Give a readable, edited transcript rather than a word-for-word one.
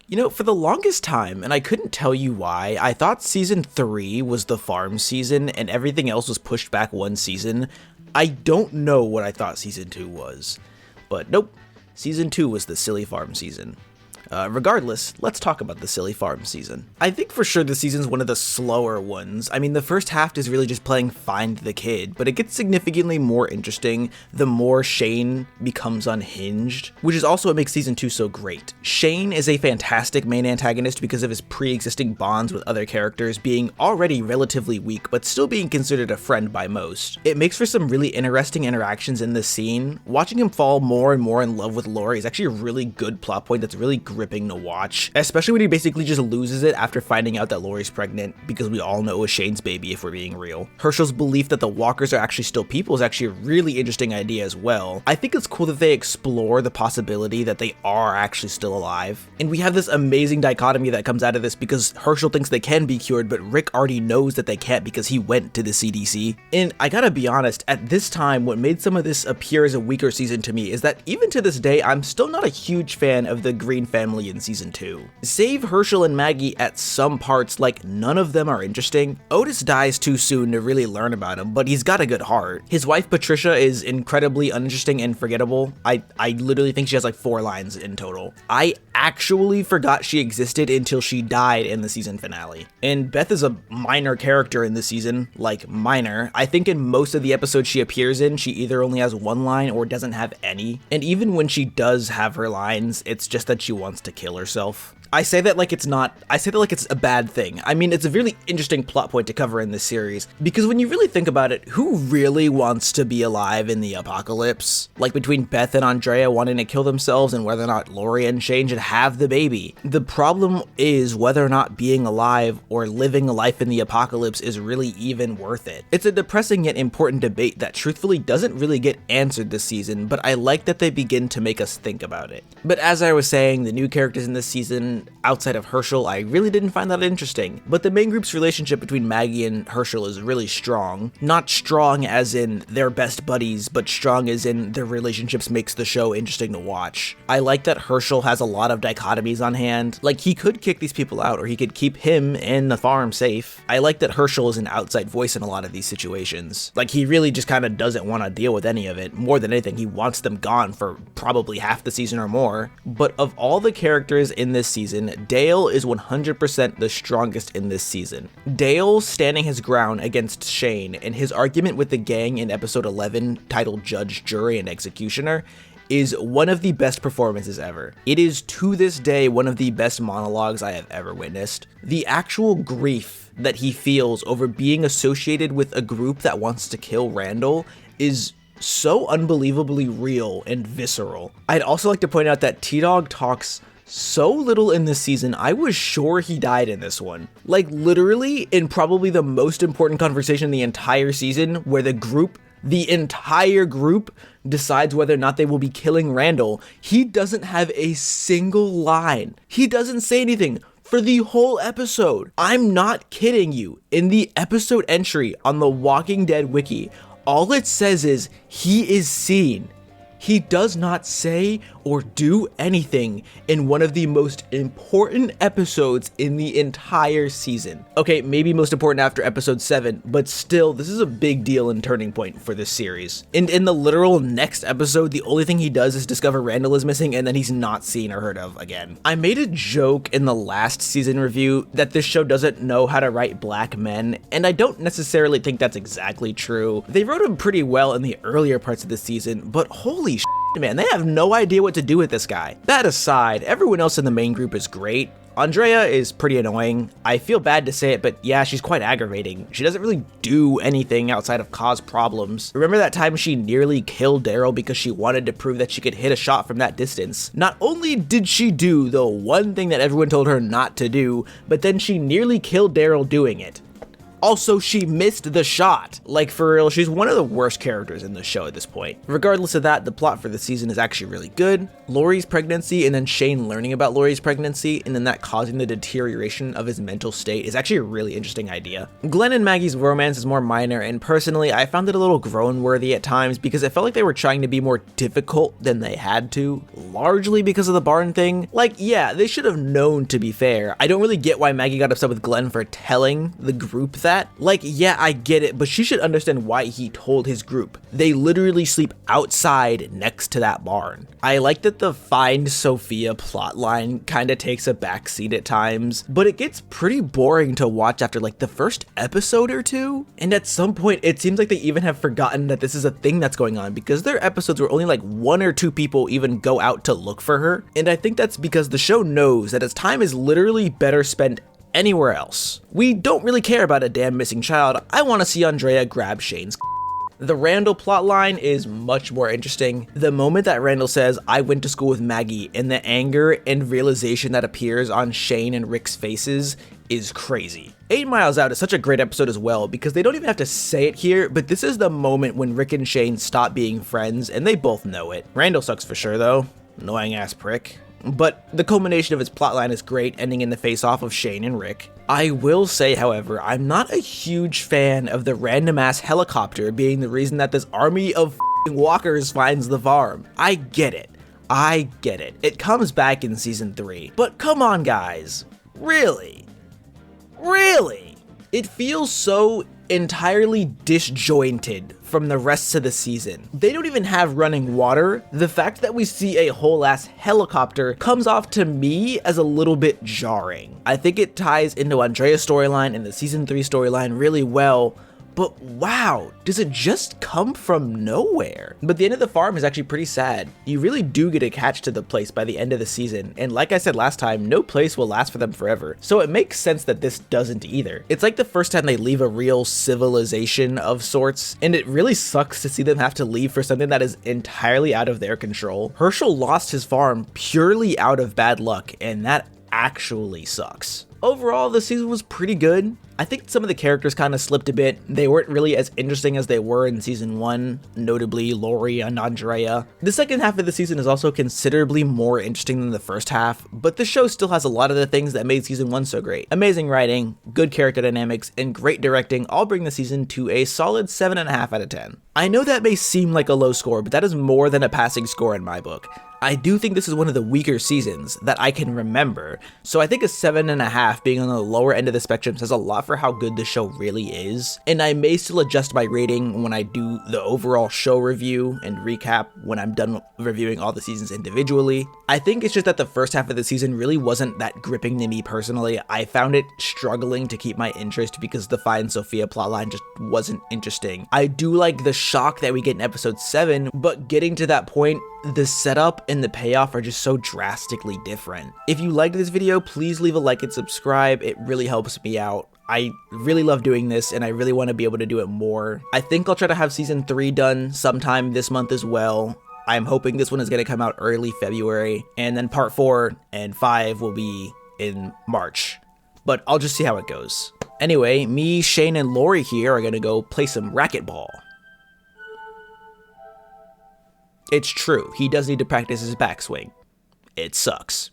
You know, for the longest time, and I couldn't tell you why, I thought season 3 was the farm season and everything else was pushed back one season. I don't know what I thought season 2 was, but nope, season 2 was the silly farm season. Regardless, let's talk about the silly farm season. I think for sure this season's one of the slower ones. I mean, the first half is really just playing find the kid, but it gets significantly more interesting the more Shane becomes unhinged, which is also what makes season 2 so great. Shane is a fantastic main antagonist because of his pre-existing bonds with other characters being already relatively weak, but still being considered a friend by most. It makes for some really interesting interactions in this scene. Watching him fall more and more in love with Lori is actually a really good plot point that's really gripping to watch, especially when he basically just loses it after finding out that Lori's pregnant, because we all know it was Shane's baby if we're being real. Herschel's belief that the walkers are actually still people is actually a really interesting idea as well. I think it's cool that they explore the possibility that they are actually still alive. And we have this amazing dichotomy that comes out of this because Herschel thinks they can be cured, but Rick already knows that they can't because he went to the CDC. And I gotta be honest, at this time, what made some of this appear as a weaker season to me is that even to this day, I'm still not a huge fan of the Green family in season 2. Save Herschel and Maggie at some parts, like none of them are interesting. Otis dies too soon to really learn about him, but he's got a good heart. His wife Patricia is incredibly uninteresting and forgettable. I literally think she has like 4 lines in total. I actually forgot she existed until she died in the season finale. And Beth is a minor character in this season, like minor. I think in most of the episodes she appears in, she either only has 1 line or doesn't have any. And even when she does have her lines, it's just that she wants to kill herself. I say that like it's a bad thing. I mean, it's a really interesting plot point to cover in this series, because when you really think about it, who really wants to be alive in the apocalypse? Like between Beth and Andrea wanting to kill themselves and whether or not Lori and Shane should have the baby. The problem is whether or not being alive or living a life in the apocalypse is really even worth it. It's a depressing yet important debate that truthfully doesn't really get answered this season, but I like that they begin to make us think about it. But as I was saying, the new characters in this season, outside of Herschel, I really didn't find that interesting. But the main group's relationship between Maggie and Herschel is really strong. Not strong as in they're best buddies, but strong as in their relationships makes the show interesting to watch. I like that Herschel has a lot of dichotomies on hand. Like, he could kick these people out, or he could keep him and the farm safe. I like that Herschel is an outside voice in a lot of these situations. Like, he really just kind of doesn't want to deal with any of it. More than anything, he wants them gone for probably half the season or more. But of all the characters in this season, Dale is 100% the strongest in this season. Dale standing his ground against Shane and his argument with the gang in episode 11, titled Judge, Jury, and Executioner, is one of the best performances ever. It is to this day one of the best monologues I have ever witnessed. The actual grief that he feels over being associated with a group that wants to kill Randall is so unbelievably real and visceral. I'd also like to point out that T-Dog talks so little in this season, I was sure he died in this one. Like, literally, in probably the most important conversation in the entire season, where the entire group decides whether or not they will be killing Randall, he doesn't have a single line. He doesn't say anything for the whole episode. I'm not kidding you. In the episode entry on the Walking Dead wiki, all it says is, he is seen. He does not say or do anything in one of the most important episodes in the entire season. Okay, maybe most important after episode 7, but still, this is a big deal and turning point for this series. And in the literal next episode, the only thing he does is discover Randall is missing, and then he's not seen or heard of again. I made a joke in the last season review that this show doesn't know how to write black men, and I don't necessarily think that's exactly true. They wrote him pretty well in the earlier parts of the season, but holy shit, man, they have no idea what to do with this guy. That aside, everyone else in the main group is great. Andrea is pretty annoying. I feel bad to say it, but yeah, she's quite aggravating. She doesn't really do anything outside of cause problems. Remember that time she nearly killed Daryl because she wanted to prove that she could hit a shot from that distance? Not only did she do the one thing that everyone told her not to do, but then she nearly killed Daryl doing it. Also, she missed the shot. Like, for real, she's one of the worst characters in the show at this point. Regardless of that, the plot for the season is actually really good. Lori's pregnancy and then Shane learning about Lori's pregnancy and then that causing the deterioration of his mental state is actually a really interesting idea. Glenn and Maggie's romance is more minor, and personally, I found it a little groan-worthy at times because it felt like they were trying to be more difficult than they had to, largely because of the barn thing. Like, yeah, they should have known, to be fair. I don't really get why Maggie got upset with Glenn for telling the group that. Like, yeah, I get it, but she should understand why he told his group. They literally sleep outside next to that barn. I like that the Find Sophia plotline kind of takes a backseat at times, but it gets pretty boring to watch after like the first episode or two. And at some point, it seems like they even have forgotten that this is a thing that's going on because their episodes where only like 1 or 2 people even go out to look for her. And I think that's because the show knows that its time is literally better spent anywhere else. We don't really care about a damn missing child. I want to see Andrea grab Shane's. The Randall plotline is much more interesting. The moment that Randall says, "I went to school with Maggie," and the anger and realization that appears on Shane and Rick's faces is crazy. 8 Miles Out is such a great episode as well because they don't even have to say it here, but this is the moment when Rick and Shane stop being friends and they both know it. Randall sucks for sure though. Annoying ass prick. But the culmination of his plotline is great, ending in the face-off of Shane and Rick. I will say, however, I'm not a huge fan of the random-ass helicopter being the reason that this army of f***ing walkers finds the farm. I get it. It comes back in season 3. But come on, guys. Really? It feels so entirely disjointed from the rest of the season. They don't even have running water. The fact that we see a whole ass helicopter comes off to me as a little bit jarring. I think it ties into Andrea's storyline and the season 3 storyline really well, but wow, does it just come from nowhere? But the end of the farm is actually pretty sad. You really do get attached to the place by the end of the season, and like I said last time, no place will last for them forever, so it makes sense that this doesn't either. It's like the first time they leave a real civilization of sorts, and it really sucks to see them have to leave for something that is entirely out of their control. Herschel lost his farm purely out of bad luck, and that actually sucks. Overall, the season was pretty good. I think some of the characters kind of slipped a bit. They weren't really as interesting as they were in season 1, notably Lori and Andrea. The second half of the season is also considerably more interesting than the first half, but the show still has a lot of the things that made season 1 so great. Amazing writing, good character dynamics, and great directing all bring the season to a solid 7.5 out of 10. I know that may seem like a low score, but that is more than a passing score in my book. I do think this is one of the weaker seasons that I can remember, so I think a 7.5 being on the lower end of the spectrum says a lot for how good the show really is, and I may still adjust my rating when I do the overall show review and recap when I'm done reviewing all the seasons individually. I think it's just that the first half of the season really wasn't that gripping to me personally. I found it struggling to keep my interest because the Find Sophia plotline just wasn't interesting. I do like the shock that we get in episode 7, but getting to that point, the setup and the payoff are just so drastically different. If you liked this video, please leave a like and subscribe. It really helps me out. I really love doing this and I really want to be able to do it more. I think I'll try to have season 3 done sometime this month as well. I'm hoping this one is going to come out early February, and then part 4 and 5 will be in March. But I'll just see how it goes. Anyway, me, Shane, and Lori here are going to go play some racquetball. It's true, he does need to practice his backswing. It sucks.